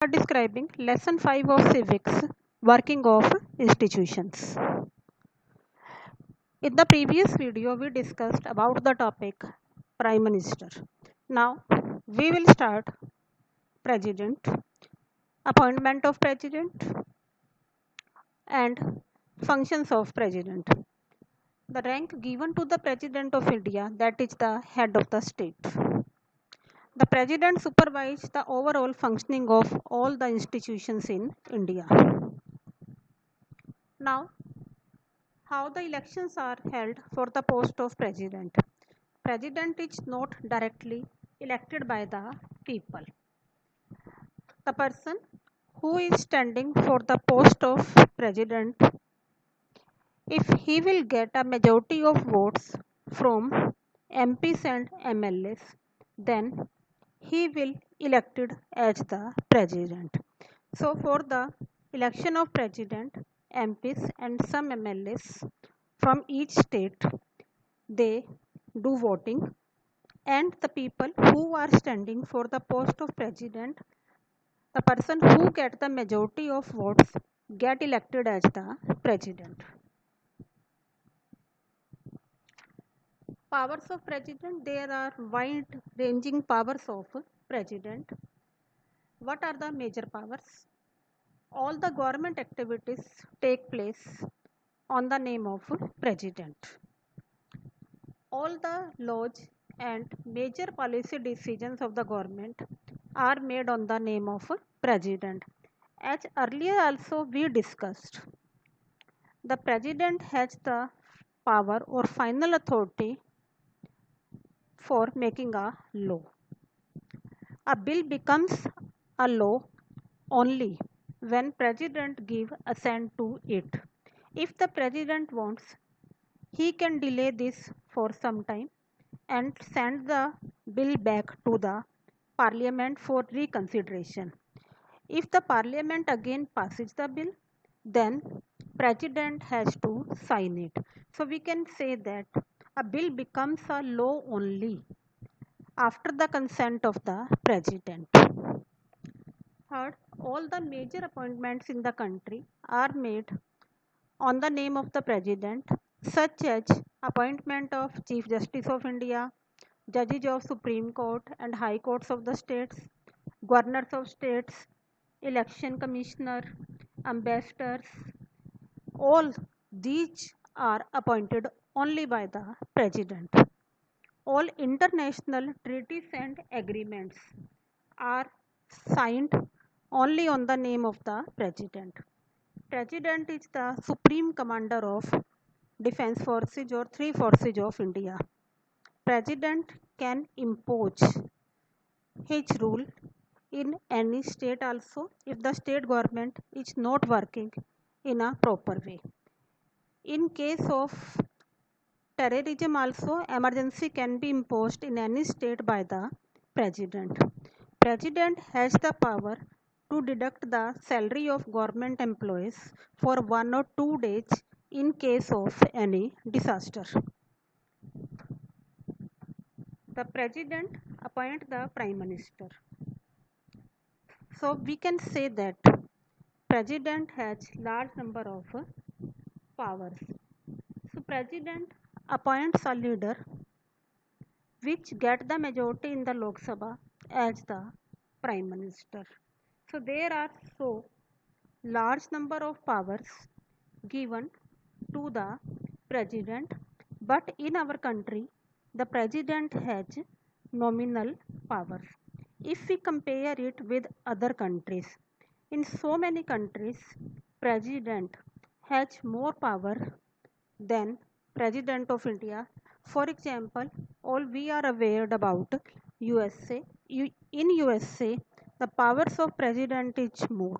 are describing lesson 5 of civics, working of institutions. In the previous video we discussed about the topic prime minister. Now we will start president, appointment of president and functions of president. The rank given to the president of India, that is the head of the state. The president supervises the overall functioning of all the institutions in India. Now, how the elections are held for the post of president. President is not directly elected by the people. The person who is standing for the post of president, if he will get a majority of votes from MPs and MLAs, then he will elected as the president. So for the election of president, MPs and some MLAs from each state, they do voting, and the people who are standing for the post of president, the person who get the majority of votes get elected as the president. Powers of president, there are wide ranging powers of president. What are the major powers? All the government activities take place on the name of president. All the laws and major policy decisions of the government are made on the name of president. As earlier also we discussed, the president has the power or final authority for making a law. A bill becomes a law only when president give assent to it. If the president wants, he can delay this for some time and send the bill back to the parliament for reconsideration. If the parliament again passes the bill, then president has to sign it. So we can say that a bill becomes a law only after the consent of the president. Third, all the major appointments in the country are made on the name of the president, such as appointment of Chief Justice of India, judges of Supreme Court and High Courts of the states, governors of states, election commissioner, ambassadors. All these are appointed only by the president. All international treaties and agreements are signed only on the name of the president. President is the supreme commander of defense forces or three forces of India. President can impose his rule in any state also if the state government is not working in a proper way. In case of terrorism also, emergency can be imposed in any state by the president. President has the power to deduct the salary of government employees for 1 or 2 days in case of any disaster. The president appoints the prime minister. So we can say that president has large number of powers. So president appoints a leader which get the majority in the Lok Sabha as the prime minister. So there are so large number of powers given to the president, but in our country the president has nominal powers. If we compare it with other countries, in so many countries president has more power than president of India. For example, all we are aware about USA. In USA, the powers of president is more.